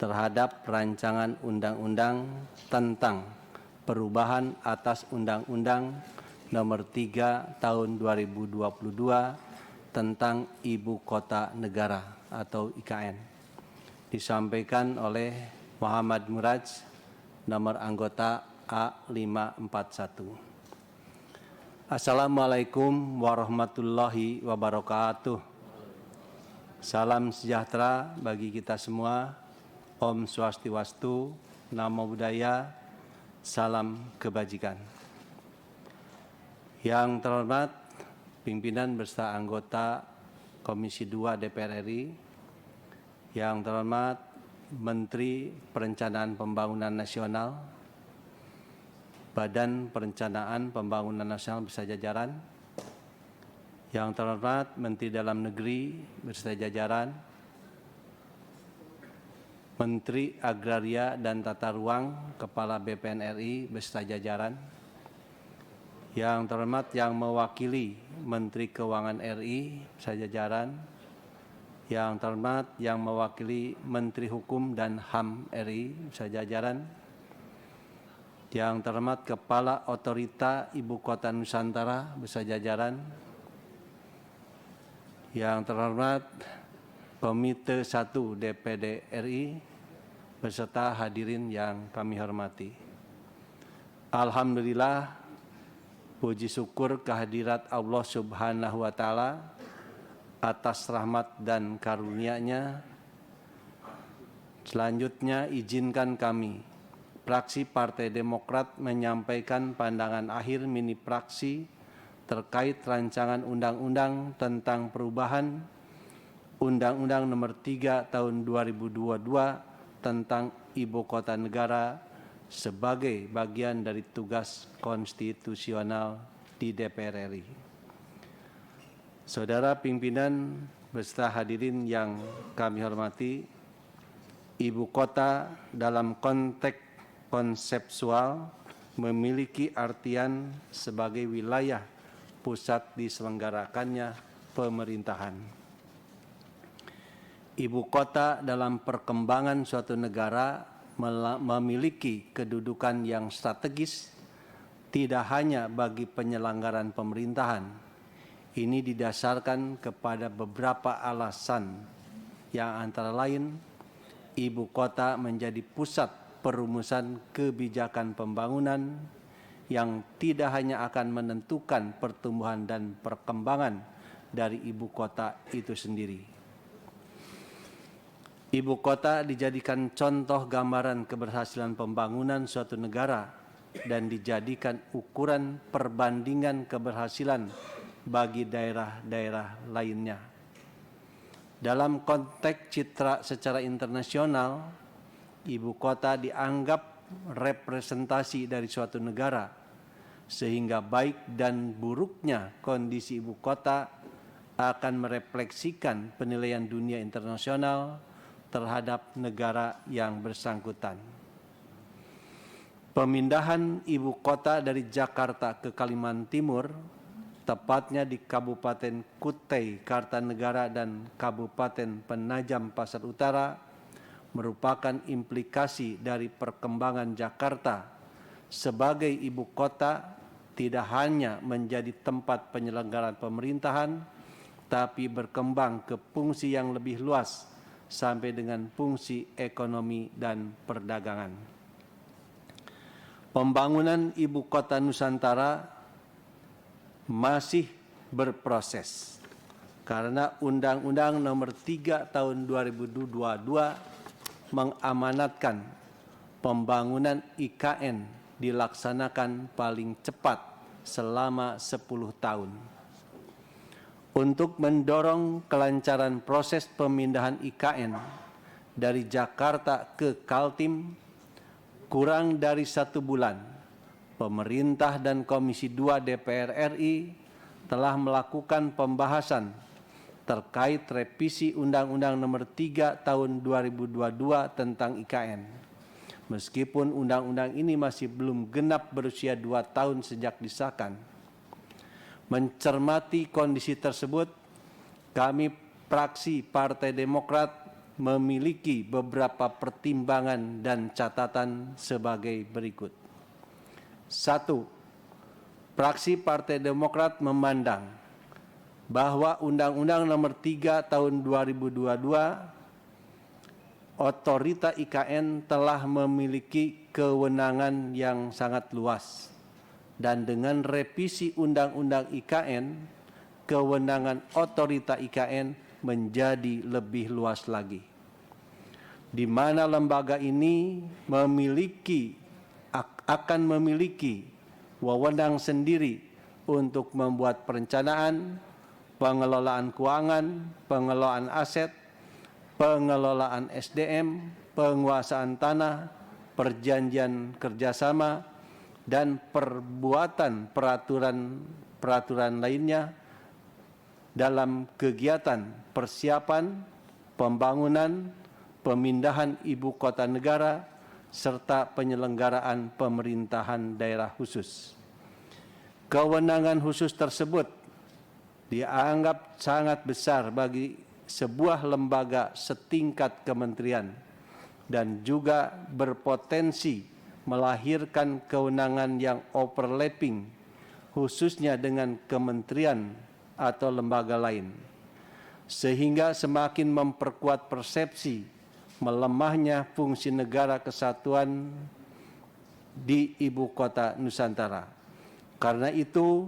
terhadap rancangan undang-undang tentang perubahan atas Undang-Undang Nomor 3 Tahun 2022 tentang Ibu Kota Negara atau IKN. Disampaikan oleh Muhammad Muraj, nomor anggota A541. Assalamualaikum warahmatullahi wabarakatuh. Salam sejahtera bagi kita semua. Om Swastiwastu, Namo Buddhaya, salam kebajikan. Yang terhormat pimpinan beserta anggota Komisi 2 DPR RI, yang terhormat Menteri Perencanaan Pembangunan Nasional, Badan Perencanaan Pembangunan Nasional beserta jajaran, yang terhormat Menteri Dalam Negeri beserta jajaran, Menteri Agraria dan Tata Ruang, Kepala BPN RI beserta jajaran, yang terhormat yang mewakili Menteri Keuangan RI beserta jajaran, yang terhormat yang mewakili Menteri Hukum dan HAM RI beserta jajaran, yang terhormat Kepala Otorita Ibu Kota Nusantara beserta jajaran, yang terhormat Komite 1 DPD RI beserta hadirin yang kami hormati. Alhamdulillah, puji syukur kehadirat Allah Subhanahu wa Ta'ala atas rahmat dan karunia-Nya. Selanjutnya izinkan kami, Fraksi Partai Demokrat, menyampaikan pandangan akhir mini fraksi terkait rancangan undang-undang tentang perubahan Undang-Undang Nomor 3 Tahun 2022 tentang Ibu Kota Negara sebagai bagian dari tugas konstitusional di DPR RI. Saudara pimpinan beserta hadirin yang kami hormati, Ibu kota dalam konteks konseptual memiliki artian sebagai wilayah pusat diselenggarakannya pemerintahan. Ibu kota dalam perkembangan suatu negara memiliki kedudukan yang strategis tidak hanya bagi penyelenggaraan pemerintahan. Ini didasarkan kepada beberapa alasan, yang antara lain ibu kota menjadi pusat perumusan kebijakan pembangunan yang tidak hanya akan menentukan pertumbuhan dan perkembangan dari ibu kota itu sendiri. Ibu kota dijadikan contoh gambaran keberhasilan pembangunan suatu negara dan dijadikan ukuran perbandingan keberhasilan bagi daerah-daerah lainnya. Dalam konteks citra secara internasional, ibu kota dianggap representasi dari suatu negara, sehingga baik dan buruknya kondisi ibu kota akan merefleksikan penilaian dunia internasional terhadap negara yang bersangkutan. Pemindahan ibu kota dari Jakarta ke Kalimantan Timur, tepatnya di Kabupaten Kutai Kartanegara dan Kabupaten Penajam Pasar Utara, merupakan implikasi dari perkembangan Jakarta sebagai ibu kota tidak hanya menjadi tempat penyelenggaraan pemerintahan, tapi berkembang ke fungsi yang lebih luas sampai dengan fungsi ekonomi dan perdagangan. Pembangunan ibu kota Nusantara masih berproses karena Undang-Undang Nomor 3 Tahun 2022 mengamanatkan pembangunan IKN dilaksanakan paling cepat selama 10 tahun. Untuk mendorong kelancaran proses pemindahan IKN dari Jakarta ke Kaltim, kurang dari 1 bulan, pemerintah dan Komisi 2 DPR RI telah melakukan pembahasan terkait revisi Undang-Undang Nomor 3 Tahun 2022 tentang IKN. Meskipun undang-undang ini masih belum genap berusia 2 tahun sejak disahkan. Mencermati kondisi tersebut, kami fraksi Partai Demokrat memiliki beberapa pertimbangan dan catatan sebagai berikut. 1. Fraksi Partai Demokrat memandang bahwa Undang-Undang Nomor 3 Tahun 2022 Otorita IKN telah memiliki kewenangan yang sangat luas, dan dengan revisi Undang-Undang IKN, kewenangan Otorita IKN menjadi lebih luas lagi, di mana lembaga ini akan memiliki wewenang sendiri untuk membuat perencanaan, pengelolaan keuangan, pengelolaan aset, pengelolaan SDM, penguasaan tanah, perjanjian kerjasama, dan perbuatan peraturan lainnya dalam kegiatan persiapan, pembangunan, pemindahan ibu kota negara, serta penyelenggaraan pemerintahan daerah khusus. Kewenangan khusus tersebut dianggap sangat besar bagi sebuah lembaga setingkat kementerian dan juga berpotensi melahirkan kewenangan yang overlapping, khususnya dengan kementerian atau lembaga lain, sehingga semakin memperkuat persepsi melemahnya fungsi negara kesatuan di ibu kota Nusantara. Karena itu,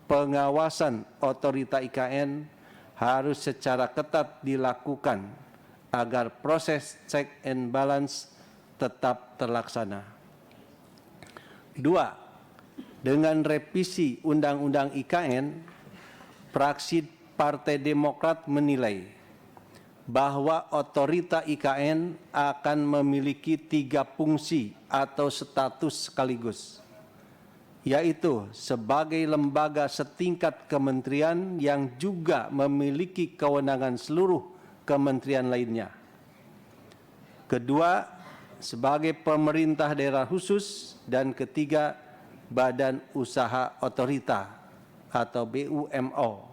pengawasan Otorita IKN harus secara ketat dilakukan agar proses check and balance tetap terlaksana. 2. Dengan revisi Undang-Undang IKN, fraksi Partai Demokrat menilai bahwa Otorita IKN akan memiliki 3 fungsi atau status sekaligus, yaitu sebagai lembaga setingkat kementerian yang juga memiliki kewenangan seluruh kementerian lainnya. Kedua, sebagai pemerintah daerah khusus, dan ketiga, badan usaha otorita atau BUMO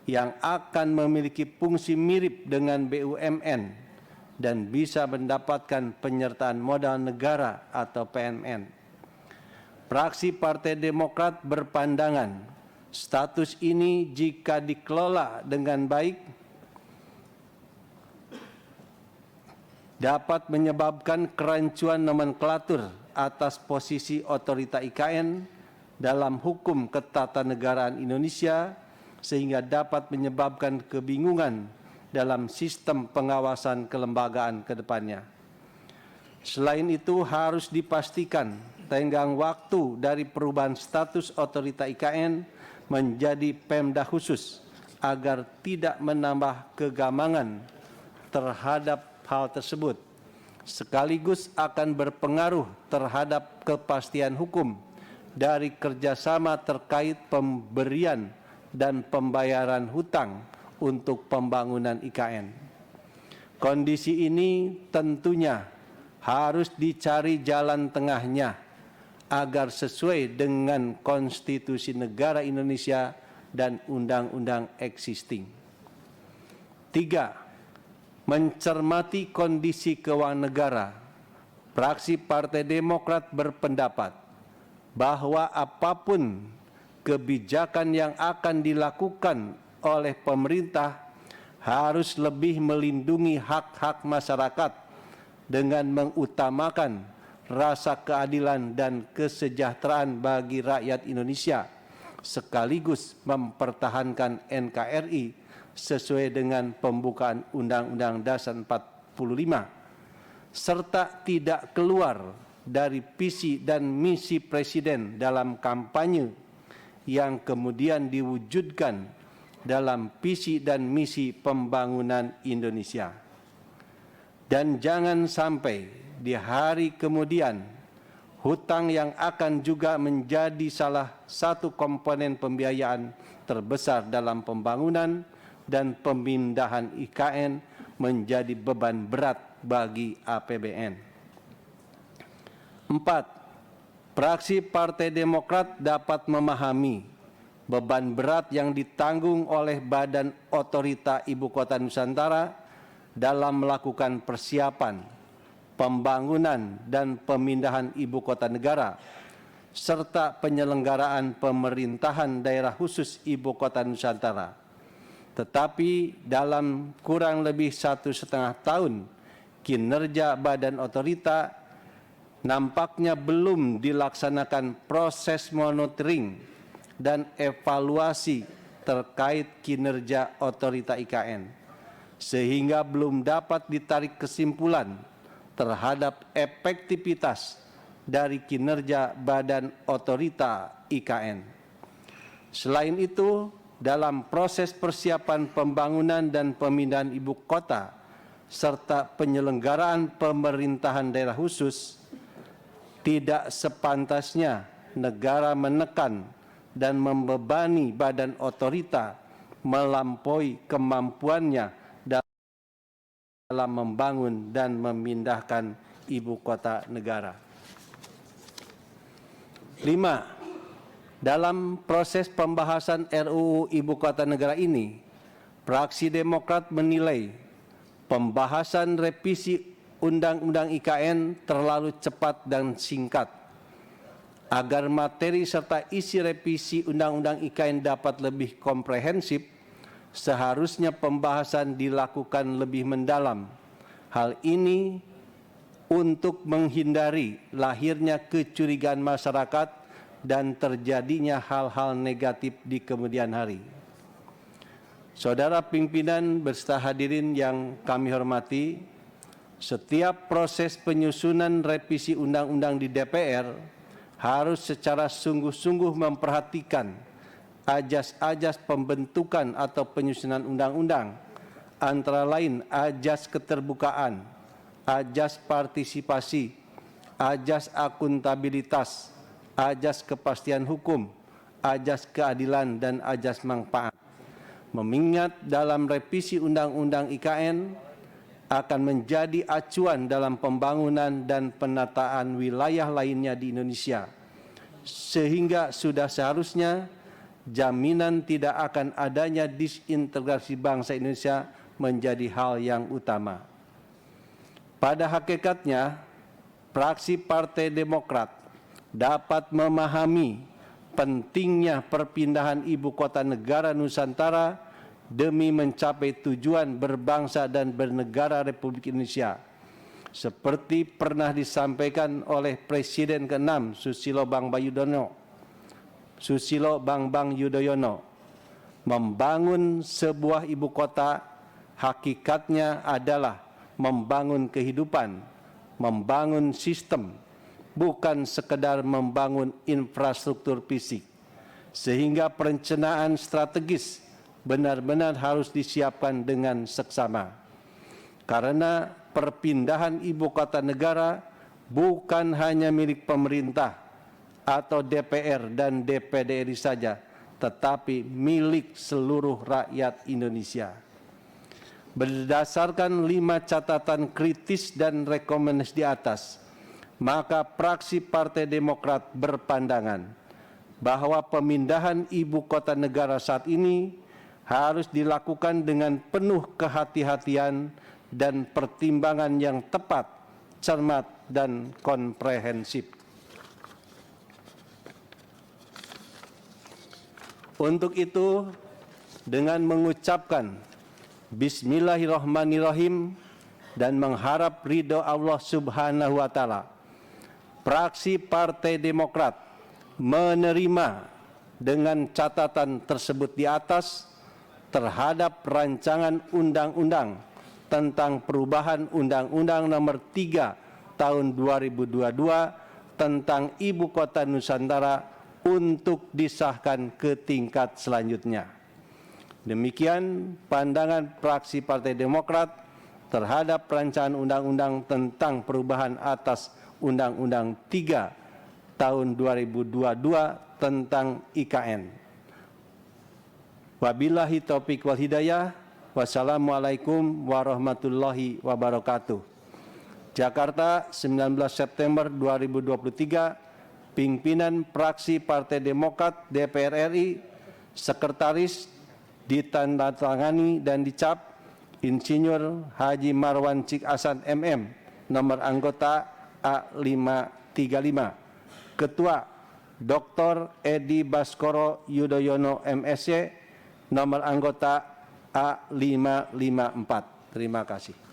yang akan memiliki fungsi mirip dengan BUMN dan bisa mendapatkan penyertaan modal negara atau PMN. Fraksi Partai Demokrat berpandangan status ini jika dikelola dengan baik dapat menyebabkan kerancuan nomenklatur atas posisi Otorita IKN dalam hukum ketatanegaraan Indonesia, sehingga dapat menyebabkan kebingungan dalam sistem pengawasan kelembagaan ke depannya. Selain itu, harus dipastikan tenggang waktu dari perubahan status Otorita IKN menjadi Pemda khusus agar tidak menambah kegamangan terhadap hal tersebut, sekaligus akan berpengaruh terhadap kepastian hukum dari kerjasama terkait pemberian dan pembayaran hutang untuk pembangunan IKN. Kondisi ini tentunya harus dicari jalan tengahnya agar sesuai dengan konstitusi negara Indonesia dan undang-undang existing. 3. Mencermati kondisi keuangan negara, fraksi Partai Demokrat berpendapat bahwa apapun kebijakan yang akan dilakukan oleh pemerintah harus lebih melindungi hak-hak masyarakat dengan mengutamakan rasa keadilan dan kesejahteraan bagi rakyat Indonesia, sekaligus mempertahankan NKRI sesuai dengan pembukaan Undang-Undang Dasar 45, serta tidak keluar dari visi dan misi Presiden dalam kampanye yang kemudian diwujudkan dalam visi dan misi pembangunan Indonesia. Dan jangan sampai di hari kemudian hutang yang akan juga menjadi salah satu komponen pembiayaan terbesar dalam pembangunan dan pemindahan IKN menjadi beban berat bagi APBN. 4. Fraksi Partai Demokrat dapat memahami beban berat yang ditanggung oleh Badan Otorita Ibu Kota Nusantara dalam melakukan persiapan, pembangunan dan pemindahan ibu kota negara, serta penyelenggaraan pemerintahan daerah khusus ibu kota Nusantara. Tetapi dalam kurang lebih 1,5 tahun kinerja Badan Otorita, nampaknya belum dilaksanakan proses monitoring dan evaluasi terkait kinerja Otorita IKN, sehingga belum dapat ditarik kesimpulan terhadap efektivitas dari kinerja Badan Otorita IKN. Selain itu, dalam proses persiapan pembangunan dan pemindahan ibu kota serta penyelenggaraan pemerintahan daerah khusus, tidak sepantasnya negara menekan dan membebani Badan Otorita melampaui kemampuannya dalam membangun dan memindahkan ibu kota negara. 5. Dalam proses pembahasan RUU Ibu Kota Negara ini, fraksi Demokrat menilai pembahasan revisi Undang-Undang IKN terlalu cepat dan singkat. Agar materi serta isi revisi Undang-Undang IKN dapat lebih komprehensif, seharusnya pembahasan dilakukan lebih mendalam. Hal ini untuk menghindari lahirnya kecurigaan masyarakat dan terjadinya hal-hal negatif di kemudian hari. Saudara pimpinan beserta hadirin yang kami hormati, setiap proses penyusunan revisi undang-undang di DPR harus secara sungguh-sungguh memperhatikan ajas-ajas pembentukan atau penyusunan undang-undang, antara lain ajas keterbukaan, ajas partisipasi, ajas akuntabilitas, ajas kepastian hukum, ajas keadilan, dan ajas manfaat. Mengingat dalam revisi Undang-Undang IKN akan menjadi acuan dalam pembangunan dan penataan wilayah lainnya di Indonesia, sehingga sudah seharusnya jaminan tidak akan adanya disintegrasi bangsa Indonesia menjadi hal yang utama. Pada hakikatnya, fraksi Partai Demokrat dapat memahami pentingnya perpindahan ibu kota negara Nusantara demi mencapai tujuan berbangsa dan bernegara Republik Indonesia, seperti pernah disampaikan oleh Presiden ke-6 Susilo Bambang Yudhoyono. Membangun sebuah ibu kota hakikatnya adalah membangun kehidupan, membangun sistem, bukan sekedar membangun infrastruktur fisik, sehingga perencanaan strategis benar-benar harus disiapkan dengan seksama. Karena perpindahan ibu kota negara bukan hanya milik pemerintah atau DPR dan DPD RI saja, tetapi milik seluruh rakyat Indonesia. Berdasarkan 5 catatan kritis dan rekomendasi di atas, maka fraksi Partai Demokrat berpandangan bahwa pemindahan ibu kota negara saat ini harus dilakukan dengan penuh kehati-hatian dan pertimbangan yang tepat, cermat, dan komprehensif. Untuk itu, dengan mengucapkan Bismillahirrahmanirrahim dan mengharap ridho Allah Subhanahu wa Ta'ala, fraksi Partai Demokrat menerima dengan catatan tersebut di atas terhadap rancangan undang-undang tentang perubahan Undang-Undang Nomor 3 Tahun 2022 tentang Ibu Kota Nusantara untuk disahkan ke tingkat selanjutnya. Demikian pandangan fraksi Partai Demokrat terhadap rancangan undang-undang tentang perubahan atas Undang-Undang 3 Tahun 2022 tentang IKN. Wabillahi taufiq wal hidayah. Wassalamualaikum warahmatullahi wabarakatuh. Jakarta, 19 September 2023, pimpinan fraksi Partai Demokrat DPR RI, sekretaris ditandatangani dan dicap Insinyur Haji Marwan Cik Hasan MM, nomor anggota A535. Ketua Dr. Edi Baskoro Yudhoyono MSc, nomor anggota A554. Terima kasih.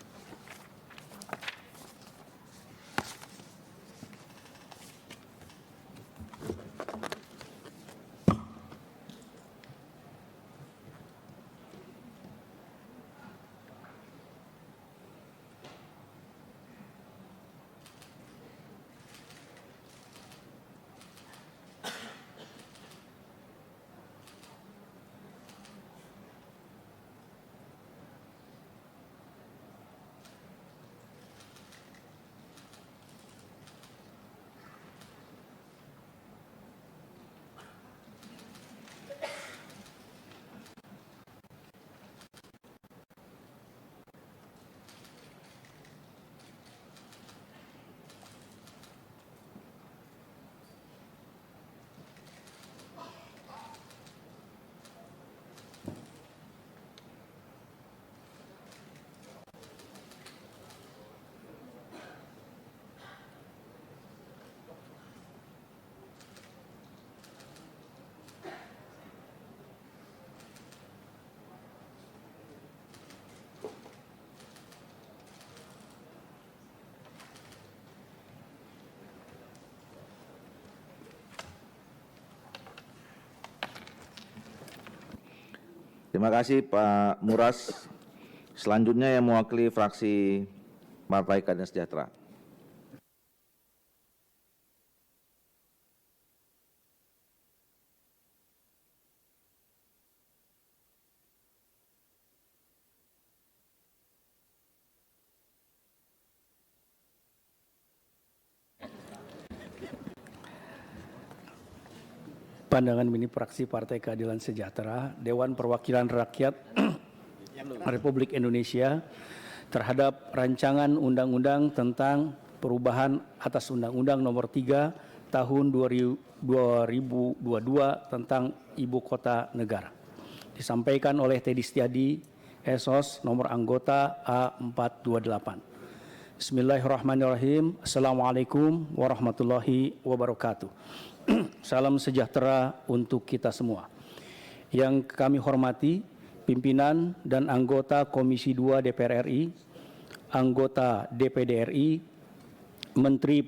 Terima kasih Pak Muras. Selanjutnya yang mewakili fraksi Partai Keadilan Sejahtera. Pandangan mini fraksi Partai Keadilan Sejahtera, Dewan Perwakilan Rakyat Republik Indonesia terhadap rancangan undang-undang tentang perubahan atas Undang-Undang Nomor 3 Tahun 2022 tentang Ibu Kota Negara. Disampaikan oleh Teddy Setiadi, Esos, nomor anggota A428. Bismillahirrahmanirrahim. Assalamualaikum warahmatullahi wabarakatuh. Salam sejahtera untuk kita semua. Yang kami hormati pimpinan dan anggota Komisi 2 DPR RI, anggota DPD RI, Menteri